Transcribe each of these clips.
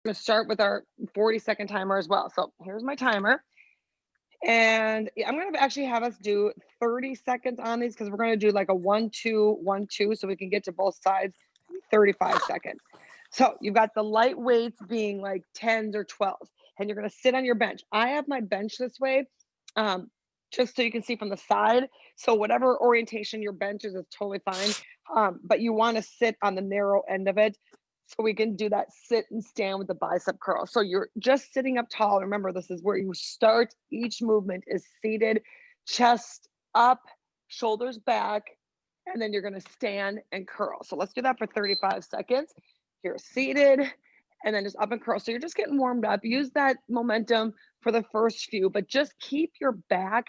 Gonna start with our 40-second timer as well. So here's my timer. And I'm gonna actually have us do 30 seconds on these because we're gonna do like a 1-2, 1-2, so we can get to both sides, 35 seconds. So you've got the light weights being like 10s or 12s, and you're gonna sit on your bench. I have my bench this way, um, just so you can see from the side. So whatever orientation your bench is totally fine. But you wanna sit on the narrow end of it so we can do that sit and stand with the bicep curl. So you're just sitting up tall. Remember, this is where you start. Each movement is seated, chest up, shoulders back, and then you're gonna stand and curl. So let's do that for 35 seconds. You're seated and then just up and curl. So you're just getting warmed up. Use that momentum for the first few, but just keep your back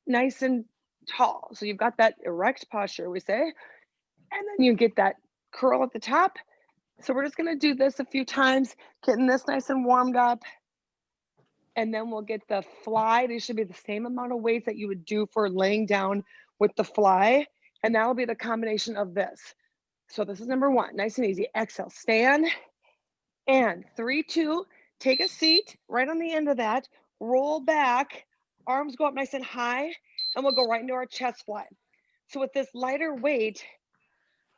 nice and tall. So you've got that erect posture, we say, and then you get that curl at the top. So we're just gonna do this a few times, getting this nice and warmed up. And then we'll get the fly. These should be the same amount of weights that you would do for laying down with the fly. And that'll be the combination of this. So this is number one, nice and easy. Exhale, stand, and 3, 2, take a seat right on the end of that, roll back, arms go up nice and high, and we'll go right into our chest fly. So with this lighter weight,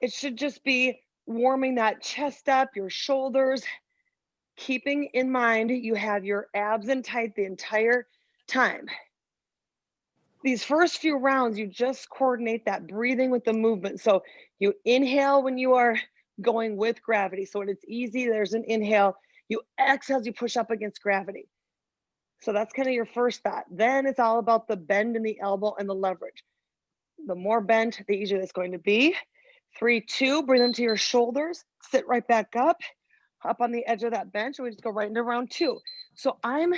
it should just be warming that chest up, your shoulders, keeping in mind you have your abs in tight the entire time. These first few rounds, you just coordinate that breathing with the movement. So you inhale when you are going with gravity. So when it's easy, there's an inhale. You exhale as you push up against gravity. So that's kind of your first thought. Then it's all about the bend in the elbow and the leverage. The more bent, the easier it's going to be. 3, 2, bring them to your shoulders, sit right back up on the edge of that bench, and we just go right into round 2. So I'm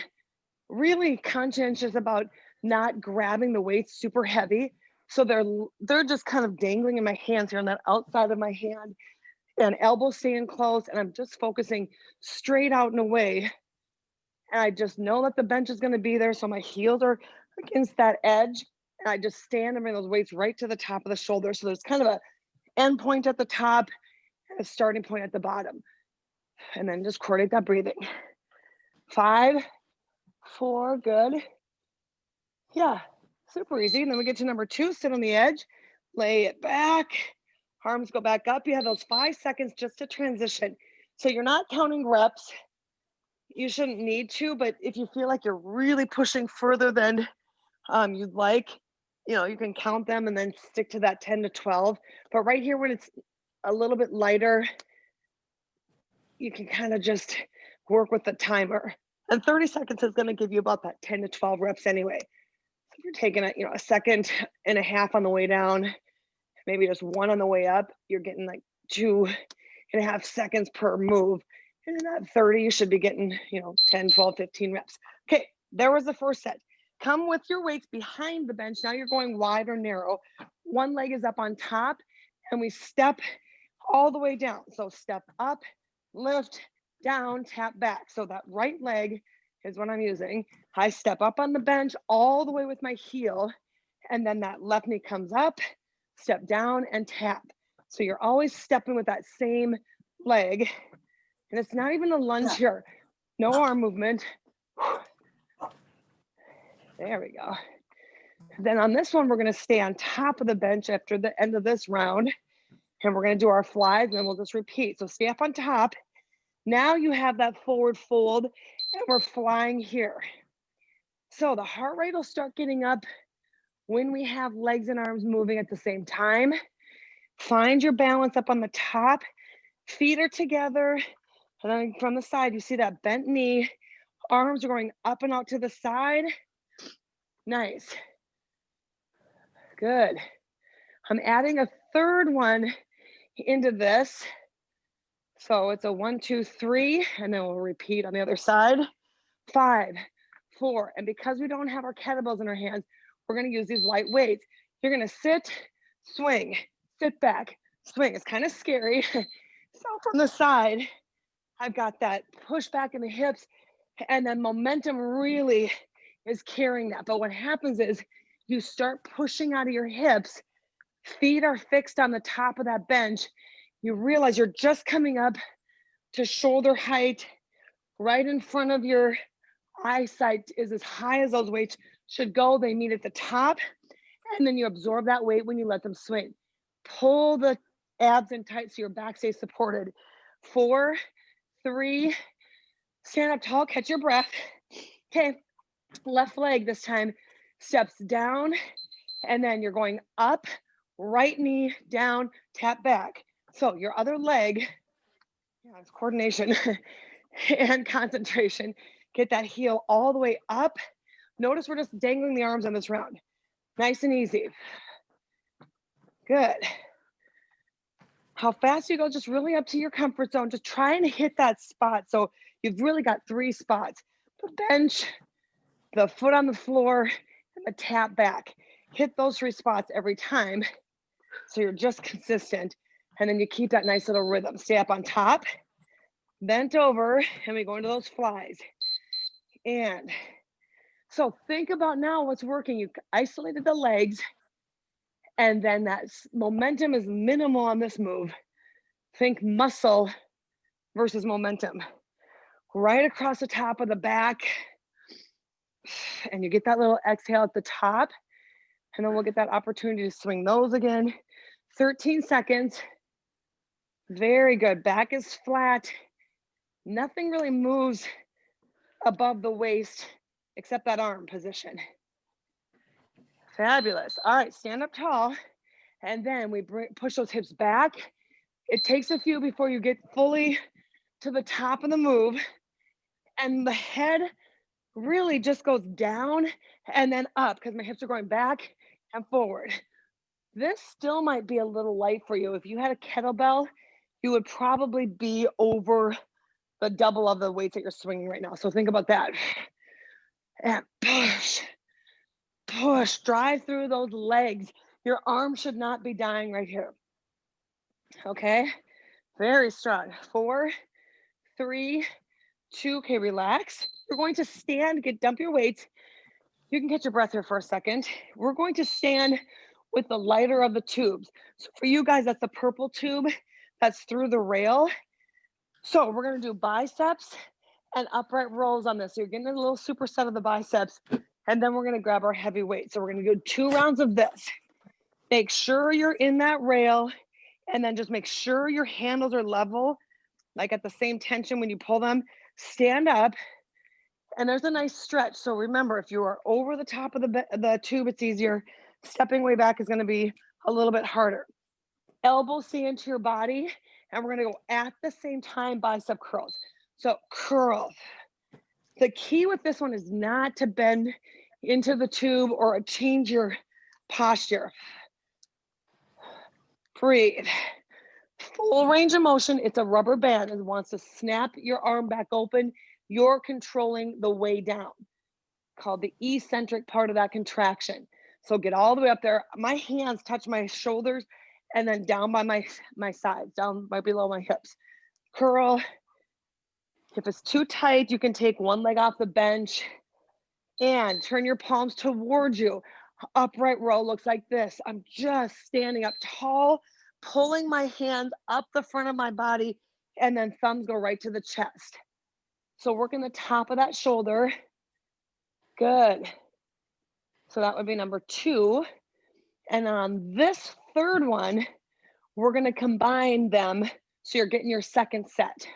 really conscientious about not grabbing the weights super heavy. So they're just kind of dangling in my hands here on that outside of my hand, and elbows staying close, and I'm just focusing straight out and away. And I just know that the bench is gonna be there, so my heels are against that edge, and I just stand and bring those weights right to the top of the shoulder. So there's kind of a end point at the top and a starting point at the bottom. And then just coordinate that breathing. 5, 4, good. Yeah, super easy. And then we get to number 2, sit on the edge, lay it back, arms go back up. You have those 5 seconds just to transition. So you're not counting reps. You shouldn't need to, but if you feel like you're really pushing further than you'd like, you can count them and then stick to that 10 to 12. But right here, when it's a little bit lighter, you can kind of just work with the timer. And 30 seconds is going to give you about that 10 to 12 reps anyway. So if you're taking a second and a half on the way down, maybe just one on the way up, you're getting like 2.5 seconds per move. And in that 30, you should be getting, 10, 12, 15 reps. Okay, there was the first set. Come with your weights behind the bench. Now you're going wide or narrow. One leg is up on top, and we step all the way down. So step up, lift, down, tap back. So that right leg is what I'm using. I step up on the bench all the way with my heel, and then that left knee comes up, step down and tap. So you're always stepping with that same leg. And it's not even a lunge here. No arm movement. There we go. Then on this one, we're gonna stay on top of the bench after the end of this round. And we're gonna do our flies, and then we'll just repeat. So stay up on top. Now you have that forward fold, and we're flying here. So the heart rate will start getting up when we have legs and arms moving at the same time. Find your balance up on the top. Feet are together. And then from the side, you see that bent knee. Arms are going up and out to the side. Nice. Good. I'm adding a third one into this. So it's a 1, 2, 3, and then we'll repeat on the other side. 5, 4, and because we don't have our kettlebells in our hands, we're gonna use these light weights. You're gonna sit, swing, sit back, swing. It's kind of scary. So from the side, I've got that push back in the hips, and then momentum really is carrying that. But what happens is you start pushing out of your hips, feet are fixed on the top of that bench. You realize you're just coming up to shoulder height right in front of your eyesight is as high as those weights should go. They meet at the top, and then you absorb that weight when you let them swing. Pull the abs in tight so your back stays supported. 4, 3, stand up tall, catch your breath. Okay, left leg this time steps down, and then you're going up, right knee down, tap back. So your other leg, yeah, it's coordination and concentration. Get that heel all the way up. Notice we're just dangling the arms on this round. Nice and easy. Good. How fast you go, just really up to your comfort zone. Just trying to hit that spot. So you've really got 3 spots: the bench, the foot on the floor, and the tap back. Hit those 3 spots every time. So you're just consistent. And then you keep that nice little rhythm. Stay up on top, bent over, and we go into those flies. And so think about now what's working. You isolated the legs, and then that momentum is minimal on this move. Think muscle versus momentum. Right across the top of the back. And you get that little exhale at the top. And then we'll get that opportunity to swing those again. 13 seconds. Very good. Back is flat. Nothing really moves above the waist except that arm position. Fabulous. All right, stand up tall. And then we push those hips back. It takes a few before you get fully to the top of the move. And the head really just goes down and then up because my hips are going back and forward. This still might be a little light for you. If you had a kettlebell, you would probably be over the double of the weights that you're swinging right now. So think about that. And push, push, drive through those legs. Your arm should not be dying right here. Okay, very strong. 4, 3, 2, okay, relax. You're going to stand, dump your weights. You can catch your breath here for a second. We're going to stand with the lighter of the tubes. So for you guys, that's the purple tube that's through the rail. So we're gonna do biceps and upright rows on this. So you're getting a little superset of the biceps, and then we're gonna grab our heavy weight. So we're gonna do 2 rounds of this. Make sure you're in that rail, and then just make sure your handles are level, like at the same tension when you pull them. Stand up, and there's a nice stretch. So remember, if you are over the top of the tube, it's easier. Stepping way back is gonna be a little bit harder. Elbows stay into your body, and we're gonna go at the same time bicep curls. So curl. The key with this one is not to bend into the tube or change your posture. Breathe. Full range of motion. It's a rubber band and wants to snap your arm back open. You're controlling the way down, called the eccentric part of that contraction. So get all the way up there. My hands touch my shoulders and then down by my sides, down by below my hips. Curl. If it's too tight, you can take one leg off the bench and turn your palms towards you. Upright row looks like this. I'm just standing up tall, pulling my hands up the front of my body, and then thumbs go right to the chest. So working the top of that shoulder. Good. So that would be number 2. And on this third one, we're gonna combine them so you're getting your second set.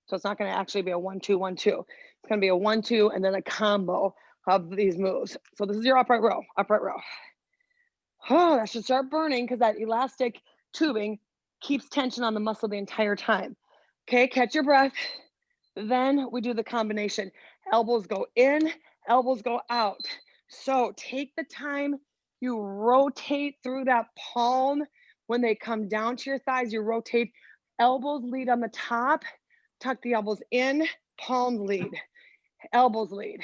So it's not gonna actually be a 1-2, 1-2. It's gonna be a 1-2 and then a combo of these moves. So this is your upright row, upright row. Oh, that should start burning because that elastic tubing keeps tension on the muscle the entire time. Okay, catch your breath. Then we do the combination. Elbows go in, elbows go out. So take the time, you rotate through that palm. When they come down to your thighs, you rotate. Elbows lead on the top, tuck the elbows in, palms lead, elbows lead.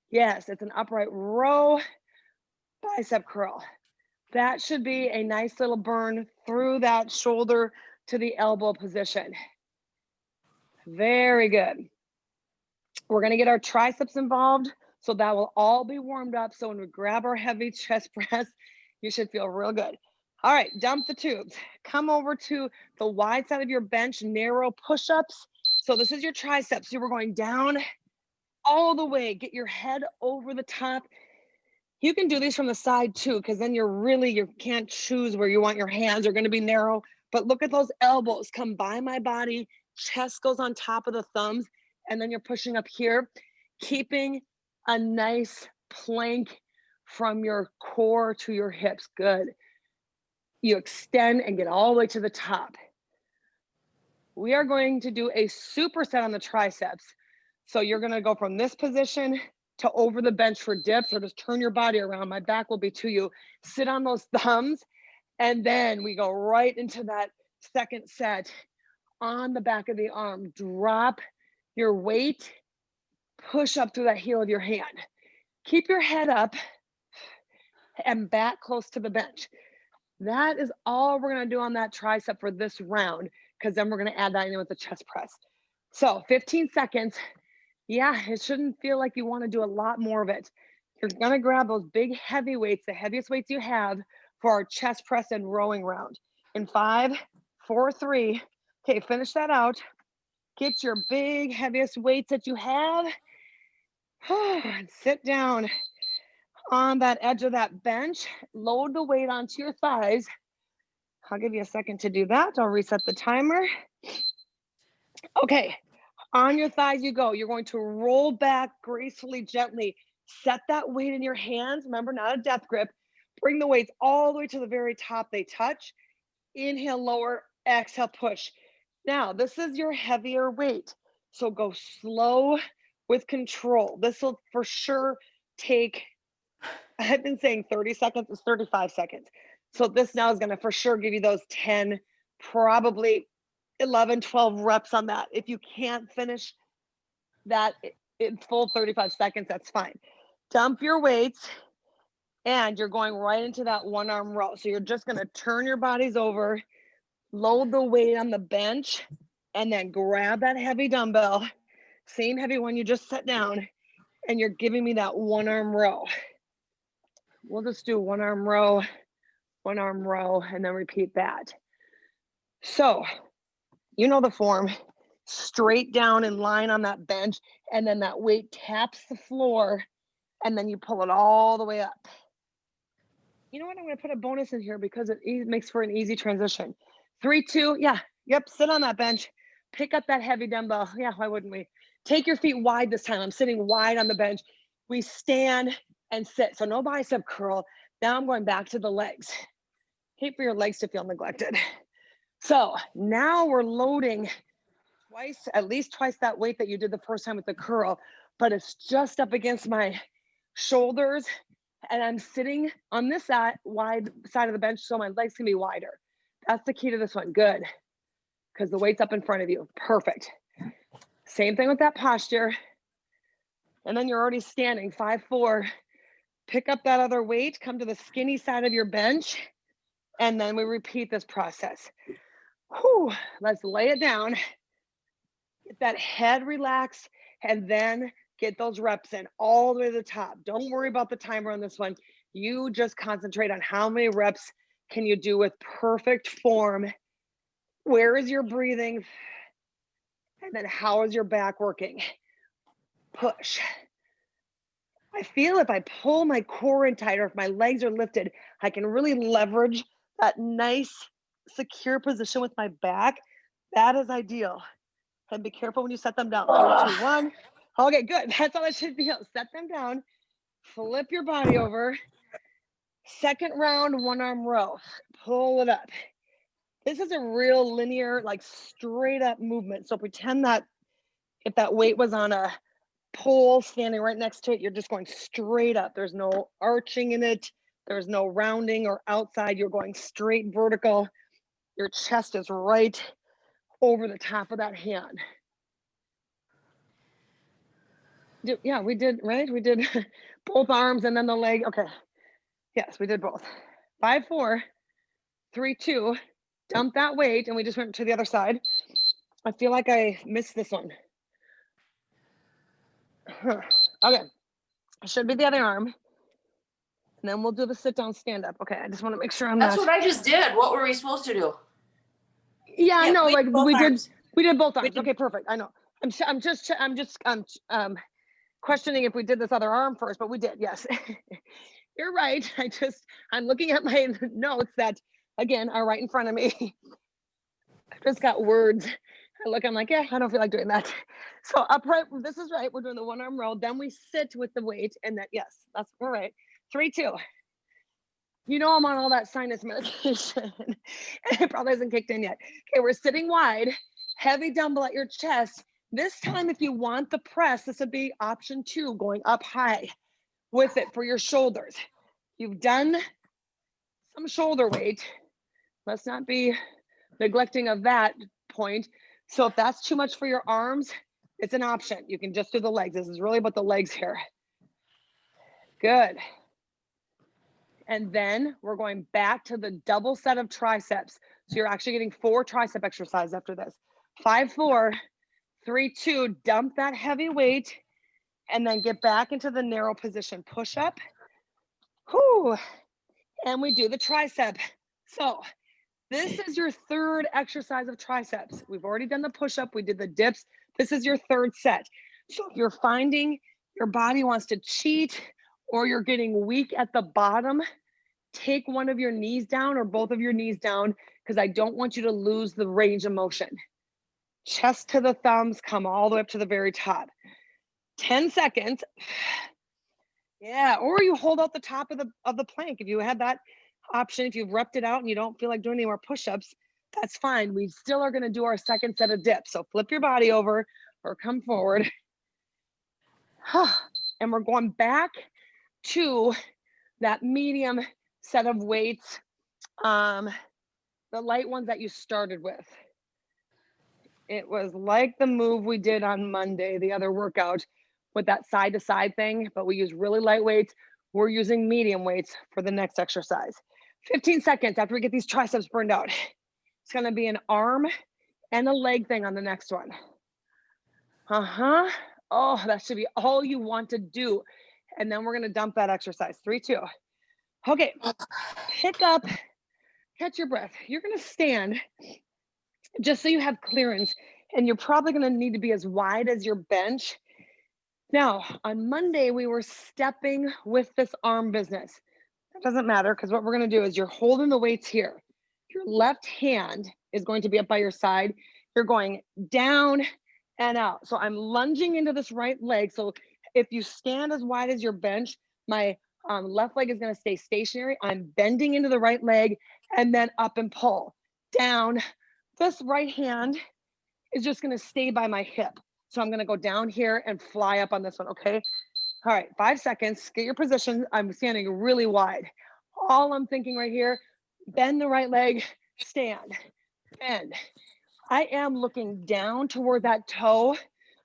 Yes, it's an upright row, bicep curl. That should be a nice little burn through that shoulder to the elbow position. Very good. We're gonna get our triceps involved, so that will all be warmed up. So when we grab our heavy chest press, you should feel real good. All right, dump the tubes. Come over to the wide side of your bench, narrow push-ups. So this is your triceps. So we're going down all the way. Get your head over the top. You can do these from the side too, because then you can't choose where you want your hands are going to be narrow. But look at those elbows come by my body. Chest goes on top of the thumbs. And then you're pushing up here, keeping a nice plank from your core to your hips. Good. You extend and get all the way to the top. We are going to do a superset on the triceps. So you're going to go from this position to over the bench for dips, or just turn your body around. My back will be to you. Sit on those thumbs. And then we go right into that second set on the back of the arm. Drop your weight, push up through that heel of your hand. Keep your head up and back close to the bench. That is all we're going to do on that tricep for this round, because then we're going to add that in with the chest press. So 15 seconds. Yeah, it shouldn't feel like you want to do a lot more of it. You're going to grab those big heavy weights, the heaviest weights you have for our chest press and rowing round. In 5, 4, 3. Okay, finish that out. Get your big, heaviest weights that you have. And sit down on that edge of that bench. Load the weight onto your thighs. I'll give you a second to do that. I'll reset the timer. Okay, on your thighs you go. You're going to roll back gracefully, gently. Set that weight in your hands. Remember, not a death grip. Bring the weights all the way to the very top. They touch. Inhale, lower, exhale, push. Now, this is your heavier weight. So go slow with control. This will for sure take, I've been saying 30 seconds, it's 35 seconds. So this now is going to for sure give you those 10, probably 11, 12 reps on that. If you can't finish that in full 35 seconds, that's fine. Dump your weights and you're going right into that one arm row. So you're just going to turn your bodies over, load the weight on the bench, and then grab that heavy dumbbell, same heavy one you just set down, and you're giving me that one arm row. We'll just do one arm row, and then repeat that. So you know the form. Straight down in line on that bench, and then that weight taps the floor, and then you pull it all the way up. You know what? I'm going to put a bonus in here because it makes for an easy transition. 3, 2, yeah, yep, sit on that bench. Pick up that heavy dumbbell. Yeah, why wouldn't we? Take your feet wide this time. I'm sitting wide on the bench. We stand and sit. So no bicep curl. Now I'm going back to the legs. Hate for your legs to feel neglected. So now we're loading at least twice that weight that you did the first time with the curl, but it's just up against my shoulders, and I'm sitting on this wide side of the bench so my legs can be wider. That's the key to this one. Good, because the weight's up in front of you. Perfect. Same thing with that posture. And then you're already standing. 5, 4. Pick up that other weight, come to the skinny side of your bench, and then we repeat this process. Whew. Let's lay it down. Get that head relaxed, and then get those reps in all the way to the top. Don't worry about the timer on this one. You just concentrate on how many reps can you do with perfect form. Where is your breathing? And then how is your back working? Push. I feel if I pull my core in tighter, if my legs are lifted, I can really leverage that nice, secure position with my back. That is ideal. And be careful when you set them down. 3, 2, 1. Okay, good. That's all it should be. Set them down. Flip your body over. Second round, one arm row. Pull it up. This is a real linear, like straight up movement. So pretend that if that weight was on a pole standing right next to it, you're just going straight up. There's no arching in it. There's no rounding or outside. You're going straight vertical. Your chest is right over the top of that hand. Yeah, we did, right? We did both arms and then the leg. Okay. Yes, we did both. 5, 4, 3, 2. Dump that weight, and we just went to the other side. I feel like I missed this one. Okay. It should be the other arm. And then we'll do the sit down, stand up. Okay, I just want to make sure I'm That's what I just did. What were we supposed to do? Yeah, I know. Like we did We did both arms. did- Okay, perfect. I know. I'm just questioning if we did this other arm first, but we did. Yes. You're right. I'm looking at my notes that again are right in front of me. I've just got words. I'm like, yeah, I don't feel like doing that. So upright, this is right. We're doing the one arm row. Then we sit with the weight and that, yes, we're right. 3, 2. You know, I'm on all that sinus medication. It probably hasn't kicked in yet. Okay, we're sitting wide, heavy dumbbell at your chest. This time, if you want the press, this would be option 2, going up high with it for your shoulders. You've done some shoulder weight. Let's not be neglecting of that point. So if that's too much for your arms, it's an option. You can just do the legs. This is really about the legs here. Good. And then we're going back to the double set of triceps. So you're actually getting 4 tricep exercises after this. 5, 4, 3, 2, dump that heavy weight and then get back into the narrow position. Push up. Whew. And we do the tricep. So this is your 3rd exercise of triceps. We've already done the push-up. We did the dips. This is your 3rd set. So if you're finding your body wants to cheat or you're getting weak at the bottom, take one of your knees down or both of your knees down because I don't want you to lose the range of motion. Chest to the thumbs, come all the way up to the very top. 10 seconds. Yeah, or you hold out the top of the plank. If you had that option, if you've repped it out and you don't feel like doing any more push-ups, that's fine. We still are gonna do our 2nd set of dips. So flip your body over or come forward. And we're going back to that medium set of weights, the light ones that you started with. It was like the move we did on Monday, the other workout with that side to side thing, but we use really light weights. We're using medium weights for the next exercise. 15 seconds after we get these triceps burned out. It's gonna be an arm and a leg thing on the next one. Oh, that should be all you want to do. And then we're gonna dump that exercise. 3, 2. Okay, pick up, catch your breath. You're gonna stand just so you have clearance, and you're probably gonna need to be as wide as your bench. Now, on Monday, we were stepping with this arm business. That doesn't matter because what we're gonna do is you're holding the weights here. Your left hand is going to be up by your side. You're going down and out. So I'm lunging into this right leg. So if you stand as wide as your bench, my left leg is gonna stay stationary. I'm bending into the right leg and then up and pull. Down. This right hand is just gonna stay by my hip. So I'm gonna go down here and fly up on this one, okay? All right, 5 seconds, get your position. I'm standing really wide. All I'm thinking right here, bend the right leg, stand, bend. I am looking down toward that toe.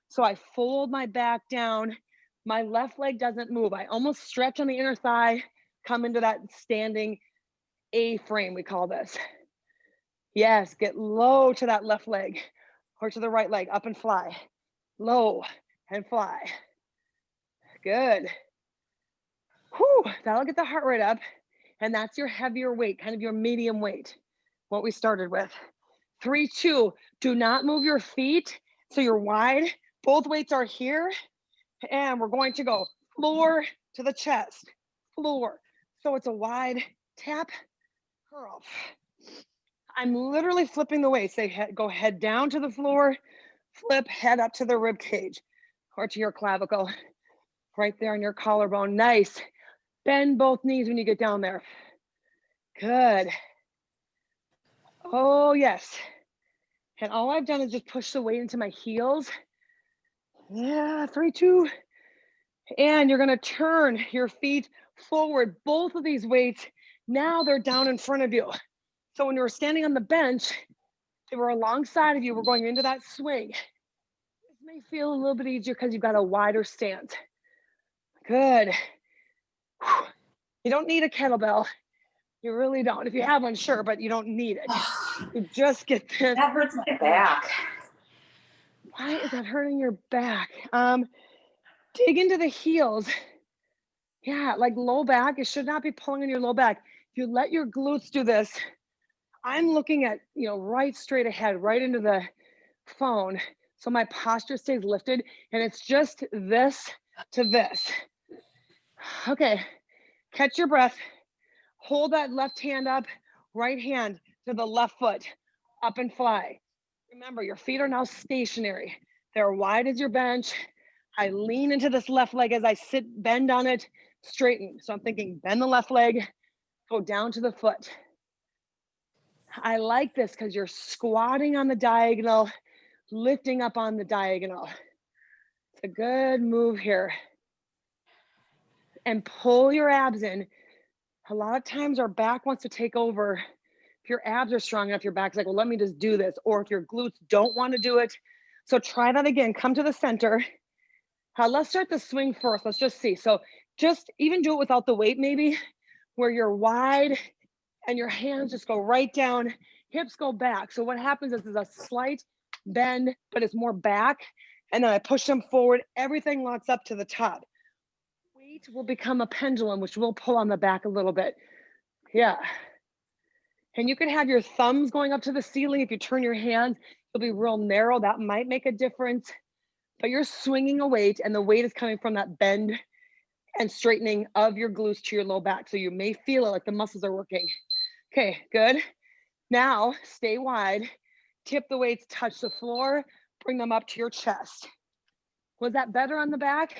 So I fold my back down. My left leg doesn't move. I almost stretch on the inner thigh, come into that standing A frame, we call this. Yes, get low to that left leg or to the right leg, up and fly. Low and fly. Good. Whew, that'll get the heart rate up. And that's your heavier weight, kind of your medium weight, what we started with. 3, 2, do not move your feet. So you're wide, both weights are here. And we're going to go floor to the chest, floor. So it's a wide tap, curl. I'm literally flipping the weight. Say, go head down to the floor, flip, head up to the rib cage or to your clavicle, right there on your collarbone. Nice. Bend both knees when you get down there. Good. Oh, yes. And all I've done is just push the weight into my heels. Yeah, 3, 2. And you're gonna turn your feet forward. Both of these weights, now they're down in front of you. So when you were standing on the bench, they were alongside of you. We're going into that swing. This may feel a little bit easier because you've got a wider stance. Good. You don't need a kettlebell. You really don't. If you have one, sure, but you don't need it. You just get this. That hurts my back. Why is that hurting your back? Dig into the heels. Yeah, like low back. It should not be pulling on your low back. If you let your glutes do this, I'm looking at, right straight ahead, right into the phone so my posture stays lifted and it's just this to this. Okay, catch your breath. Hold that left hand up, right hand to the left foot, up and fly. Remember, your feet are now stationary. They're wide as your bench. I lean into this left leg as I sit, bend on it, straighten. So I'm thinking bend the left leg, go down to the foot. I like this because you're squatting on the diagonal, lifting up on the diagonal. It's a good move here. And pull your abs in. A lot of times our back wants to take over. If your abs are strong enough, your back's like, well, let me just do this. Or if your glutes don't want to do it. So try that again. Come to the center. Let's start the swing first. Let's just see. So just even do it without the weight maybe, where you're wide and your hands just go right down, hips go back. So what happens is a slight bend, but it's more back. And then I push them forward. Everything locks up to the top. Weight will become a pendulum, which will pull on the back a little bit. Yeah. And you can have your thumbs going up to the ceiling. If you turn your hands, it'll be real narrow. That might make a difference. But you're swinging a weight and the weight is coming from that bend and straightening of your glutes to your low back. So you may feel it like the muscles are working. Okay, good. Now stay wide. Tip the weights, touch the floor, bring them up to your chest. Was that better on the back?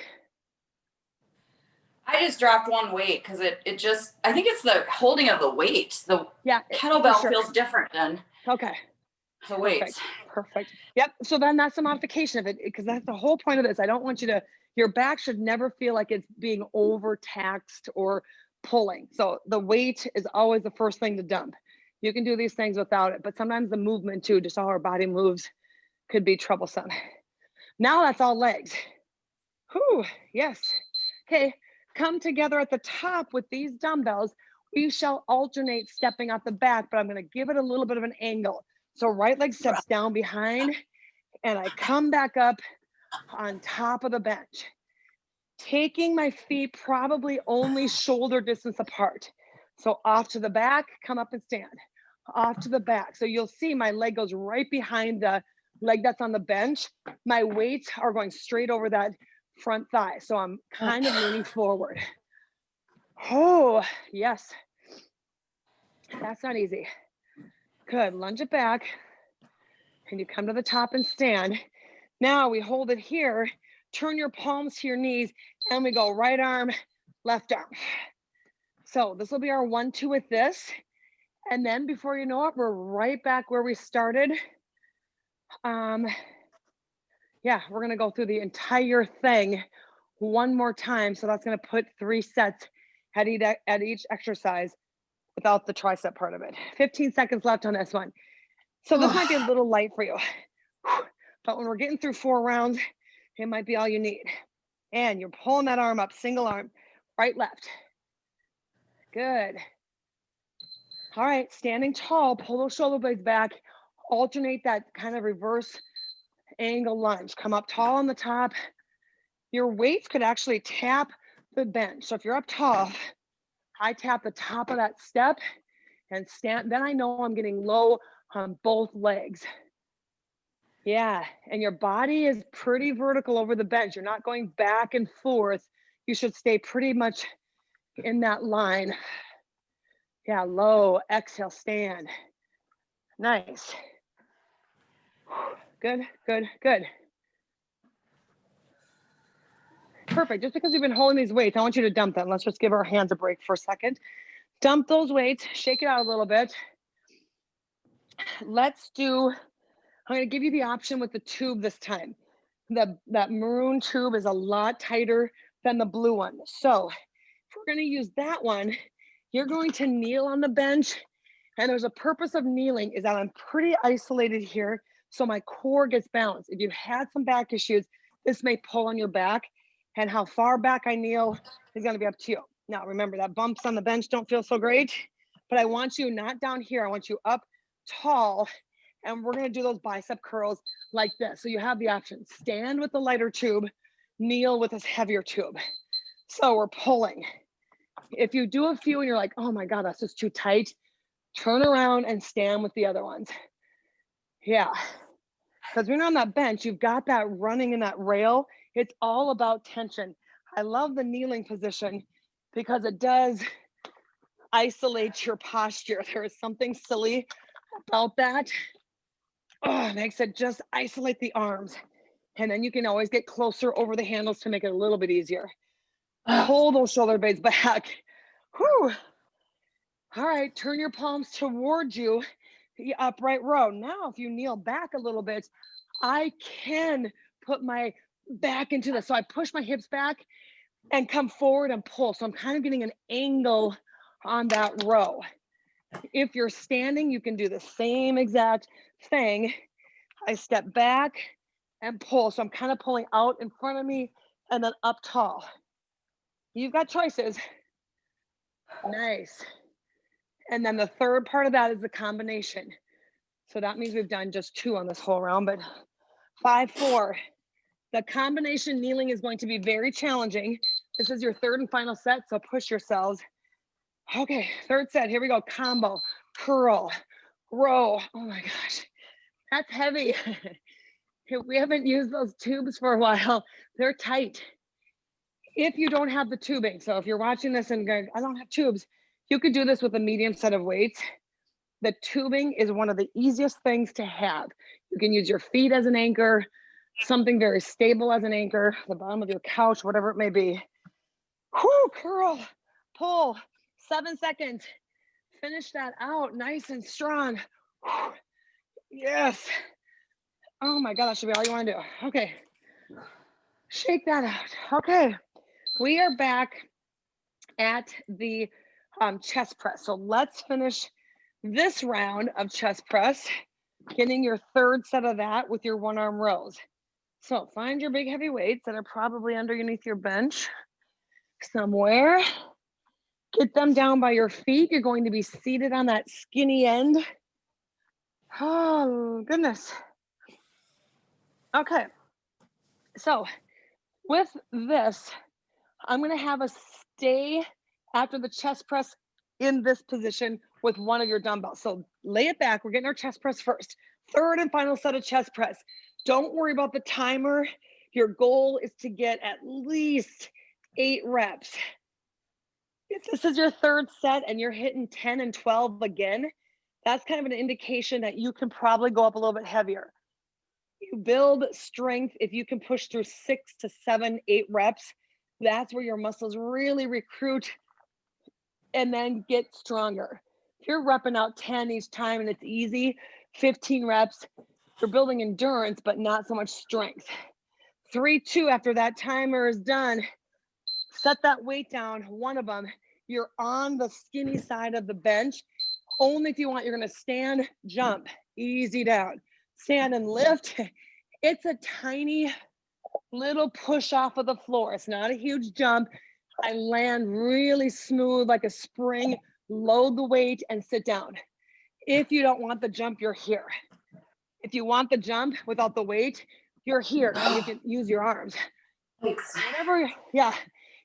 I just dropped one weight because it just, I think it's the holding of the weight. The kettlebell feels different than the weights. Perfect. Yep. So then that's the modification of it, because that's the whole point of this. I don't want you to, your back should never feel like it's being overtaxed or pulling. So the weight is always the first thing to dump. You can do these things without it, but sometimes the movement too, just how our body moves, could be troublesome. Now that's all legs. Whew, yes. Okay, come together at the top with these dumbbells. We shall alternate stepping out the back, but I'm gonna give it a little bit of an angle. So right leg steps down behind and I come back up on top of the bench. Taking my feet probably only shoulder distance apart. So off to the back, come up and stand. Off to the back. So you'll see my leg goes right behind the leg that's on the bench. My weights are going straight over that front thigh. So I'm kind of leaning forward. Oh, yes. That's not easy. Good. Lunge it back. And you come to the top and stand. Now we hold it here. Turn your palms to your knees and we go right arm, left arm. So this will be our 1-2 with this. And then before you know it, we're right back where we started. Yeah, we're gonna go through the entire thing one more time. So that's gonna put 3 sets at each exercise without the tricep part of it. 15 seconds left on this one. So this might be a little light for you, but when we're getting through 4 rounds, it might be all you need. And you're pulling that arm up, single arm, right, left. Good. All right, standing tall, pull those shoulder blades back, alternate that kind of reverse angle lunge. Come up tall on the top. Your weights could actually tap the bench. So if you're up tall, I tap the top of that step and stand. Then I know I'm getting low on both legs. Yeah, and your body is pretty vertical over the bench. You're not going back and forth. You should stay pretty much in that line. Yeah, low, exhale, stand. Nice. Good, good, good. Perfect. Just because we've been holding these weights, I want you to dump them. Let's just give our hands a break for a second. Dump those weights, shake it out a little bit. Let's do, I'm going to give you the option with the tube this time. That maroon tube is a lot tighter than the blue one. So if we're going to use that one, you're going to kneel on the bench. And there's a purpose of kneeling is that I'm pretty isolated here. So my core gets balanced. If you've had some back issues, this may pull on your back, and how far back I kneel is going to be up to you. Now, remember that bumps on the bench don't feel so great, but I want you not down here. I want you up tall, and we're going to do those bicep curls like this. So you have the option, stand with the lighter tube, kneel with this heavier tube. So we're pulling. If you do a few and you're like, oh my God, that's just too tight, turn around and stand with the other ones. Yeah. Because when you're on that bench, you've got that running in that rail. It's all about tension. I love the kneeling position because it does isolate your posture. There is something silly about that. Oh, it makes it just isolate the arms. And then you can always get closer over the handles to make it a little bit easier. Pull those shoulder blades back. Whew. All right, turn your palms towards you, the upright row. Now, if you kneel back a little bit, I can put my back into this. So I push my hips back and come forward and pull. So I'm kind of getting an angle on that row. If you're standing, you can do the same exact thing. I step back and pull. So I'm kind of pulling out in front of me and then up tall. You've got choices. Nice. And then the third part of that is the combination. So that means we've done just 2 on this whole round, but 5, 4. The combination kneeling is going to be very challenging. This is your third and final set, so push yourselves. Okay, third set, here we go. Combo, curl, row. Oh my gosh, that's heavy. We haven't used those tubes for a while. They're tight. If you don't have the tubing, so if you're watching this and going, I don't have tubes, you could do this with a medium set of weights. The tubing is one of the easiest things to have. You can use your feet as an anchor, something very stable as an anchor, the bottom of your couch, whatever it may be. Whoo, curl, pull, 7 seconds. Finish that out nice and strong. Whew. Yes. Oh my God, that should be all you want to do. Okay. Shake that out. Okay. We are back at the chest press. So let's finish this round of chest press, getting your third set of that with your 1-arm rows. So find your big heavy weights that are probably underneath your bench somewhere. Get them down by your feet. You're going to be seated on that skinny end. Oh, goodness. Okay. So with this, I'm going to have us stay after the chest press in this position with one of your dumbbells. So lay it back. We're getting our chest press first. Third and final set of chest press. Don't worry about the timer. Your goal is to get at least 8 reps. If this is your third set and you're hitting 10 and 12 again, that's kind of an indication that you can probably go up a little bit heavier. You build strength if you can push through 6 to 7, 8 reps. That's where your muscles really recruit and then get stronger. If you're repping out 10 each time and it's easy, 15 reps, you're building endurance, but not so much strength. 3, 2, after that timer is done, set that weight down, one of them. You're on the skinny side of the bench. Only if you want, you're gonna stand, jump, easy down. Stand and lift. It's a tiny little push off of the floor. It's not a huge jump. I land really smooth like a spring, load the weight and sit down. If you don't want the jump, you're here. If you want the jump without the weight, you're here. You can use your arms. Thanks. Whatever, yeah,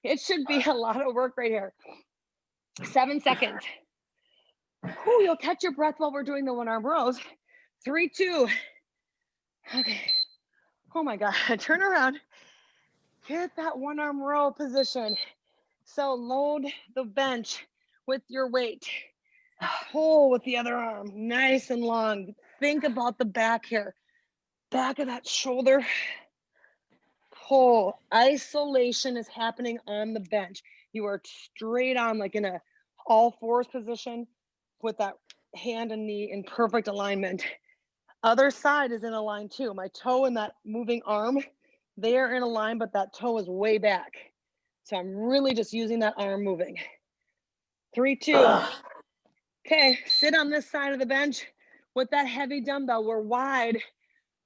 it should be a lot of work right here. 7 seconds. Ooh, you'll catch your breath while we're doing the 1-arm rows. 3, 2. Okay. Oh my God, turn around. Get that 1-arm row position. So load the bench with your weight. Pull with the other arm, nice and long. Think about the back here. Back of that shoulder. Pull. Isolation is happening on the bench. You are straight on, like in a all fours position with that hand and knee in perfect alignment. Other side is in a line too. My toe and that moving arm, they are in a line, but that toe is way back. So I'm really just using that arm moving. 3, 2. Okay, sit on this side of the bench with that heavy dumbbell. We're wide.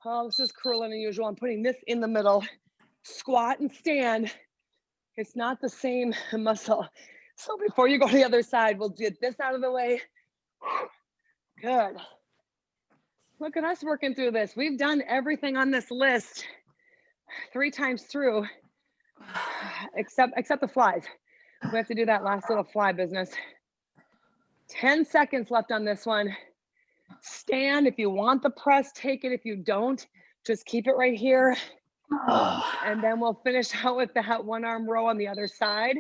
Oh, this is cruel and unusual. I'm putting this in the middle. Squat and stand. It's not the same muscle. So before you go to the other side, we'll get this out of the way. Good. Look at us working through this. We've done everything on this list 3 times through, except the flies. We have to do that last little fly business. 10 seconds left on this one. Stand. If you want the press, take it. If you don't, Just keep it right here. And then we'll finish out with that one arm row on the other side.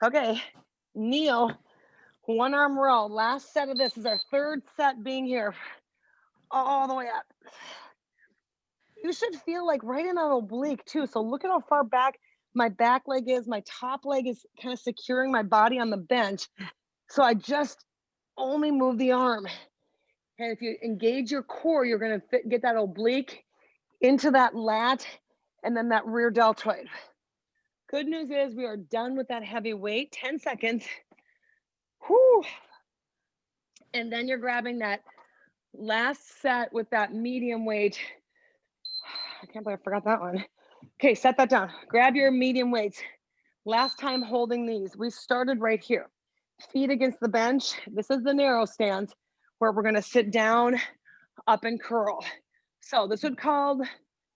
Okay, kneel, one arm row. Last set of this is our third set being here. All the way up. You should feel like right in that oblique too. So look at how far back my back leg is. My top leg is kind of securing my body on the bench. So I just only move the arm. And if you engage your core, you're going to get that oblique into that lat and then that rear deltoid. Good news is we are done with that heavy weight. 10 seconds. Whew. And then you're grabbing that last set with that medium weight. I can't believe I forgot that one. Okay, set that down. Grab your medium weights. Last time holding these, we started right here. Feet against the bench. This is the narrow stance where we're gonna sit down, up and curl. So this would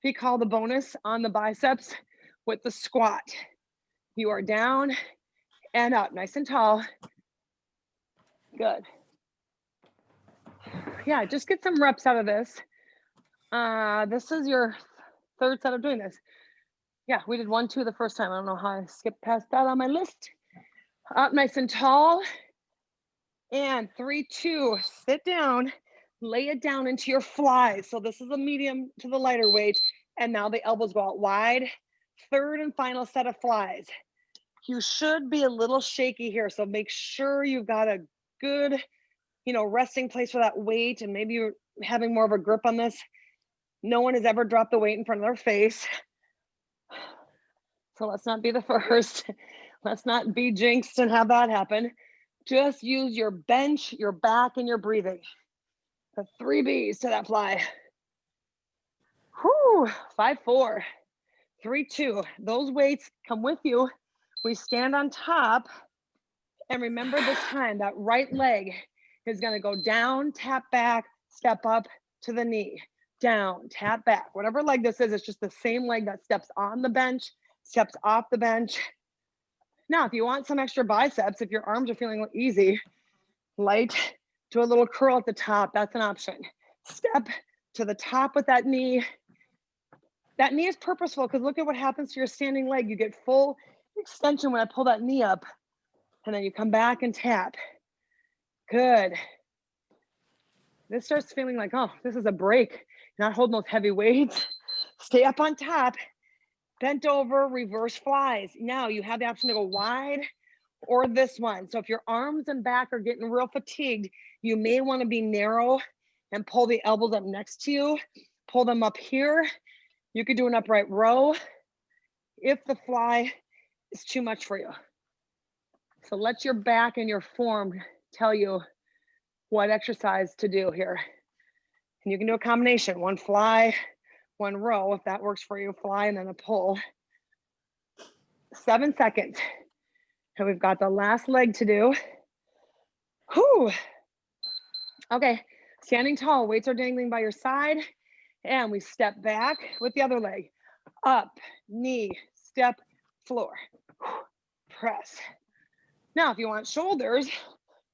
be called the bonus on the biceps with the squat. You are down and up, nice and tall. Good. Yeah, just get some reps out of this. This is your third set of doing this. Yeah, we did 1, 2 the first time. I don't know how I skipped past that on my list. Up nice and tall. And 3, 2, sit down, lay it down into your flies. So this is a medium to the lighter weight. And now the elbows go out wide. Third and final set of flies. You should be a little shaky here. So make sure you've got a good, resting place for that weight. And maybe you're having more of a grip on this. No one has ever dropped the weight in front of their face. So let's not be the first. Let's not be jinxed and have that happen. Just use your bench, your back, and your breathing. The 3 B's to that fly. Whew, 5, 4, 3, 2. Those weights come with you. We stand on top. And remember this time, that right leg is gonna go down, tap back, step up to the knee. Down, tap back. Whatever leg this is, it's just the same leg that steps on the bench, steps off the bench. Now, if you want some extra biceps, if your arms are feeling easy, light, do a little curl at the top. That's an option. Step to the top with that knee. That knee is purposeful because look at what happens to your standing leg. You get full extension when I pull that knee up, and then you come back and tap. Good. This starts feeling like, oh, this is a break. Not holding those heavy weights. Stay up on top. Bent over, reverse flies. Now you have the option to go wide or this one. So if your arms and back are getting real fatigued, you may want to be narrow and pull the elbows up next to you. Pull them up here. You could do an upright row if the fly is too much for you. So let your back and your form tell you what exercise to do here. And you can do a combination, one fly, one row, if that works for you, fly and then a pull. 7 seconds. And we've got the last leg to do. Whew. Okay, standing tall, weights are dangling by your side. And we step back with the other leg. Up, knee, step, floor. Press. Now, if you want shoulders,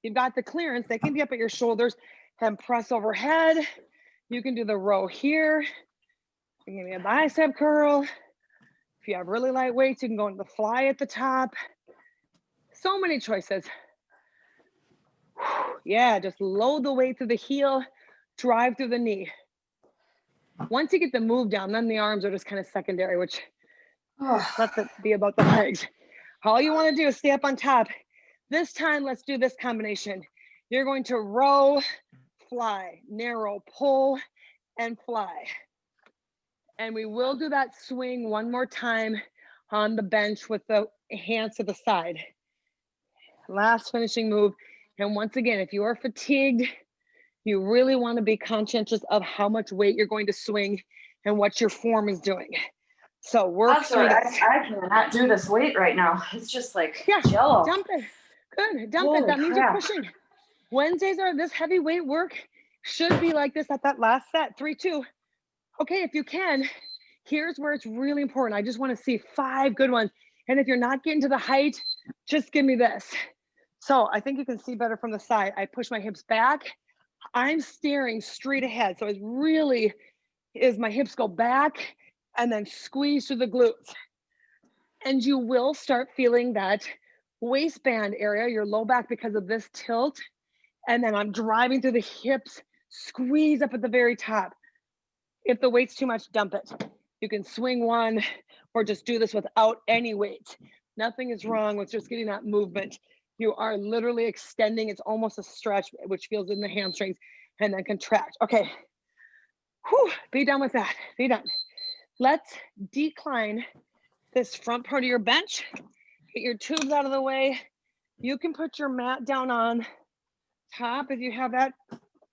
you've got the clearance. They can be up at your shoulders and press overhead. You can do the row here. You can give me a bicep curl. If you have really light weights, you can go into the fly at the top. So many choices. Yeah, just load the weight through the heel, drive through the knee. Once you get the move down, then the arms are just kind of secondary, which let it be about the legs. All you want to do is stay up on top. This time, let's do this combination. You're going to row, fly, narrow, pull, and fly. And we will do that swing one more time on the bench with the hands to the side. Last finishing move. And once again, if you are fatigued, you really want to be conscientious of how much weight you're going to swing and what your form is doing. So work through this. I cannot do this weight right now. It's just like jello. Dump it. Good, dump it. That means you're pushing. Wednesdays are this heavy weight work should be like this at that last set, 3, 2. Okay, if you can, here's where it's really important. I just want to see 5 good ones. And if you're not getting to the height, just give me this. So I think you can see better from the side. I push my hips back. I'm staring straight ahead. So it's really is my hips go back and then squeeze through the glutes. And you will start feeling that waistband area, your low back, because of this tilt. And then I'm driving through the hips, squeeze up at the very top. If the weight's too much, dump it. You can swing one or just do this without any weight. Nothing is wrong with just getting that movement. You are literally extending. It's almost a stretch, which feels in the hamstrings, and then contract. Okay. Whew, be done with that. Be done. Let's decline this front part of your bench. Get your tubes out of the way. You can put your mat down on top if you have that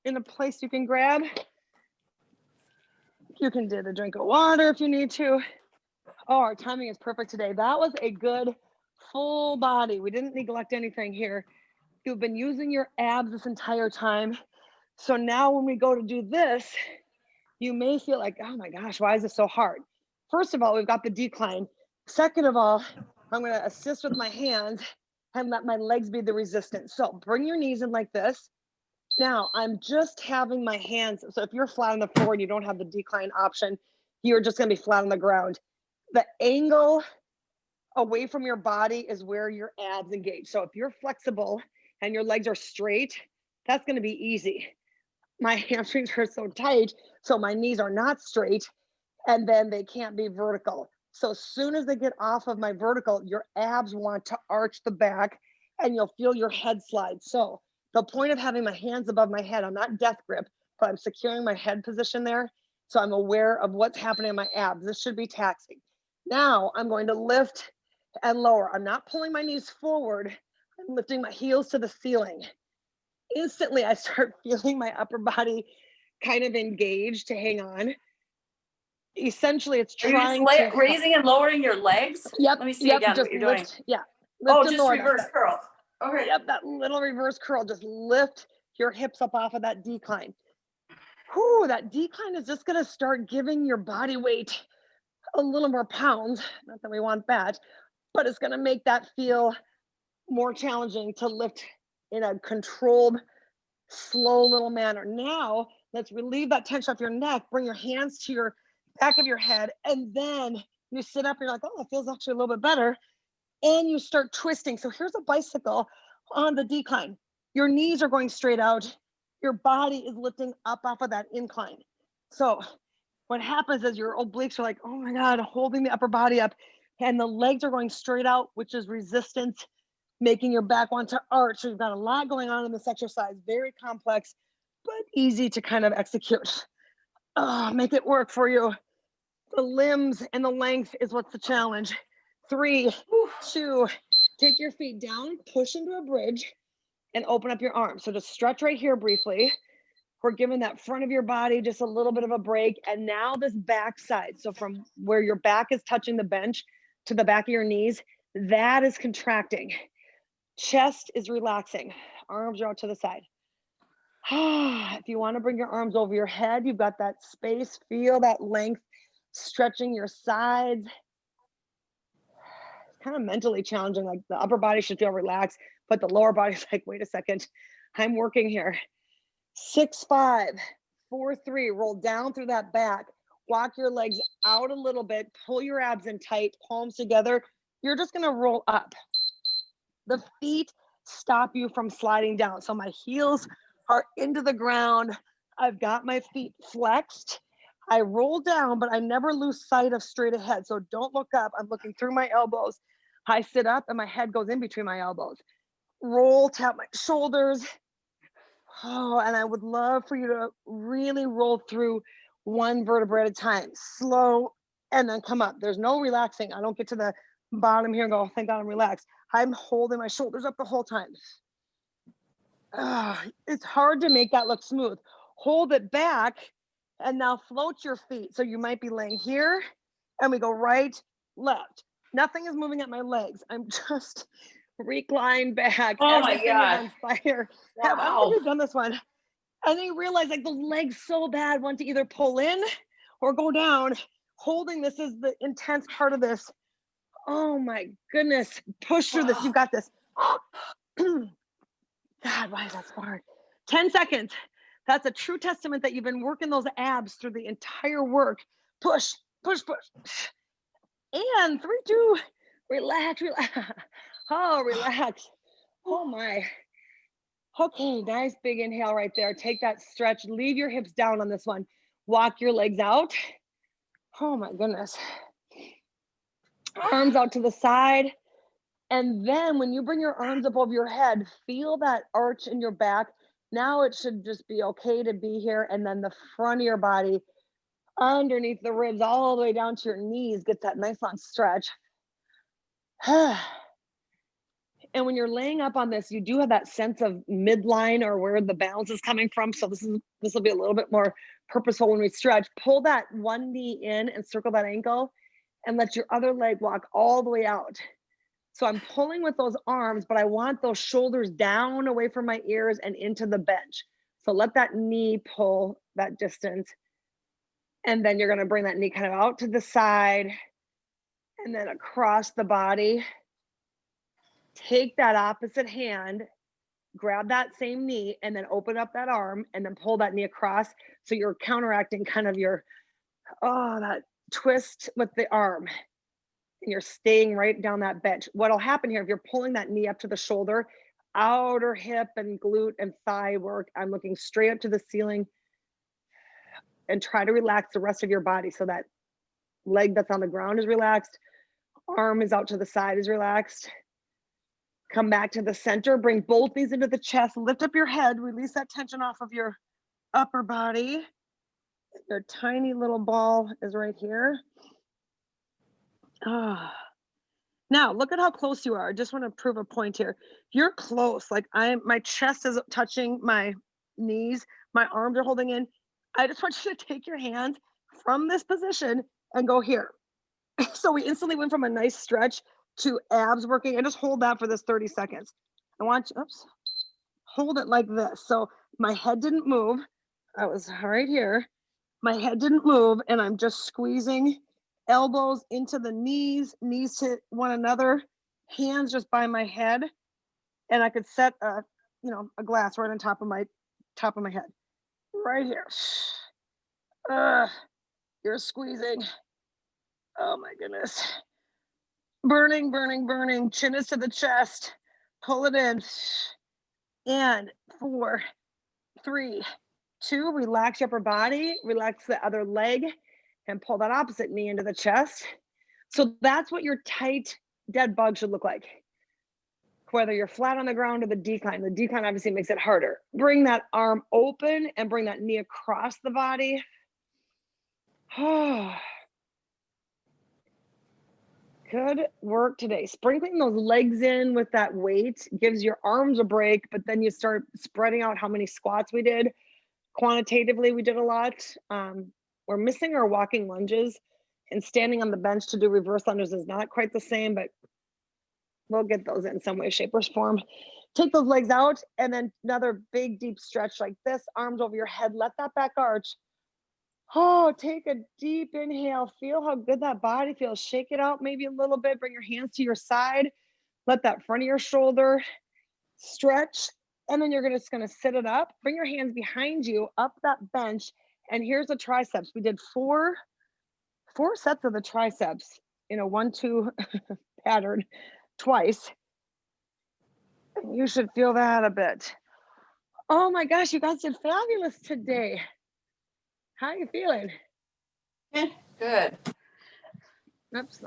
in a place you can grab. You can get a drink of water if you need to. Oh, our timing is perfect today. That was a good full body. We didn't neglect anything here. You've been using your abs this entire time. So now when we go to do this, you may feel like, oh my gosh, why is this so hard? First of all, we've got the decline. Second of all, I'm going to assist with my hands and let my legs be the resistance. So bring your knees in like this. Now I'm just having my hands. So if you're flat on the floor and you don't have the decline option, you're just going to be flat on the ground. The angle away from your body is where your abs engage. So if you're flexible and your legs are straight, that's going to be easy. My hamstrings are so tight, so my knees are not straight, and then they can't be vertical. So as soon as they get off of my vertical, your abs want to arch the back and you'll feel your head slide. So the point of having my hands above my head, I'm not death grip, but I'm securing my head position there. So I'm aware of what's happening in my abs. This should be taxing. Now I'm going to lift and lower. I'm not pulling my knees forward. I'm lifting my heels to the ceiling. Instantly, I start feeling my upper body kind of engaged to hang on. Essentially, it's trying to raising and lowering your legs. Yep. Let me see again what you're doing. Yeah. Just reverse curl. Okay. Yep. That little reverse curl. Just lift your hips up off of that decline. Whew, that decline is just going to start giving your body weight a little more pounds. Not that we want that, but it's going to make that feel more challenging to lift in a controlled, slow little manner. Now, let's relieve that tension off your neck. Bring your hands to your back of your head, and then you sit up. You're like, oh, it feels actually a little bit better. And you start twisting. So here's a bicycle on the decline. Your knees are going straight out. Your body is lifting up off of that incline. So what happens is your obliques are like, oh my God, holding the upper body up, and the legs are going straight out, which is resistance, making your back want to arch. So you've got a lot going on in this exercise, very complex, but easy to kind of execute. Make it work for you. The limbs and the length is what's the challenge. 3, 2, take your feet down, push into a bridge, and open up your arms. So just stretch right here briefly. We're giving that front of your body just a little bit of a break. And now this back side. So from where your back is touching the bench to the back of your knees, that is contracting. Chest is relaxing. Arms are out to the side. If you want to bring your arms over your head, you've got that space. Feel that length, stretching your sides. It's kind of mentally challenging. Like the upper body should feel relaxed, but the lower body's like, wait a second, I'm working here. 6, 5, 4, 3, roll down through that back. Walk your legs out a little bit, pull your abs in tight, palms together. You're just gonna roll up. The feet stop you from sliding down. So my heels are into the ground. I've got my feet flexed. I roll down, but I never lose sight of straight ahead. So don't look up. I'm looking through my elbows. I sit up and my head goes in between my elbows. Roll, tap my shoulders. Oh, and I would love for you to really roll through one vertebra at a time, slow, and then come up. There's no relaxing. I don't get to the bottom here and go, oh, thank God I'm relaxed. I'm holding my shoulders up the whole time. It's hard to make that look smooth. Hold it back and now float your feet. So you might be laying here and we go right, left. Nothing is moving at my legs. I'm just reclined back. Oh my God. On fire. Wow. I've already done this one. And then you realize like the legs so bad want to either pull in or go down. Holding this is the intense part of this. Oh my goodness. Push through this. You got this. God, why is that so hard? 10 seconds. That's a true testament that you've been working those abs through the entire work. Push, push, push. And 3, 2, relax, relax. Oh, relax. Oh my. Okay, nice big inhale right there. Take that stretch. Leave your hips down on this one. Walk your legs out. Oh my goodness. Arms out to the side. And then when you bring your arms above your head, feel that arch in your back. Now it should just be okay to be here. And then the front of your body underneath the ribs all the way down to your knees. Get that nice long stretch. And when you're laying up on this, you do have that sense of midline or where the balance is coming from. So this will be a little bit more purposeful when we stretch. Pull that one knee in and circle that ankle and let your other leg walk all the way out. So I'm pulling with those arms, but I want those shoulders down away from my ears and into the bench. So let that knee pull that distance. And then you're going to bring that knee kind of out to the side and then across the body. Take that opposite hand, grab that same knee, and then open up that arm and then pull that knee across. So you're counteracting kind of your, that twist with the arm. And you're staying right down that bench. What'll happen here, if you're pulling that knee up to the shoulder, outer hip and glute and thigh work, I'm looking straight up to the ceiling and try to relax the rest of your body. So that leg that's on the ground is relaxed. Arm is out to the side is relaxed. Come back to the center, bring both knees into the chest, lift up your head, release that tension off of your upper body. Your tiny little ball is right here. Now look at how close you are. I just want to prove a point here. You're close. Like my chest is touching my knees. My arms are holding in. I just want you to take your hands from this position and go here. So we instantly went from a nice stretch to abs working, and just hold that for this 30 seconds. I want you, hold it like this. So my head didn't move. I was right here. My head didn't move, and I'm just squeezing elbows into the knees to one another, hands just by my head. And I could set a glass right on top of my head, right here. You're squeezing. Oh my goodness. Burning, burning, burning. Chin is to the chest. Pull it in. And 4, 3, 2, relax your upper body, relax the other leg, and pull that opposite knee into the chest. So that's what your tight dead bug should look like. Whether you're flat on the ground or the decline obviously makes it harder. Bring that arm open and bring that knee across the body. Good work today. Sprinkling those legs in with that weight gives your arms a break, but then you start spreading out how many squats we did. Quantitatively, we did a lot. We're missing our walking lunges, and standing on the bench to do reverse lunges is not quite the same, but we'll get those in some way, shape, or form. Take those legs out, and then another big, deep stretch like this, arms over your head. Let that back arch. Take a deep inhale. Feel how good that body feels. Shake it out maybe a little bit. Bring your hands to your side. Let that front of your shoulder stretch. And then you're just going to sit it up. Bring your hands behind you up that bench. And here's the triceps. We did four sets of the triceps in a 1-2 pattern twice. And you should feel that a bit. Oh my gosh, you guys did fabulous today. How are you feeling? Good. Oops.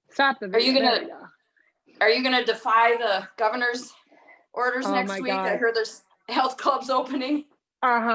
Stop the video. Are you gonna defy the governor's orders next week? God. I heard there's health clubs opening.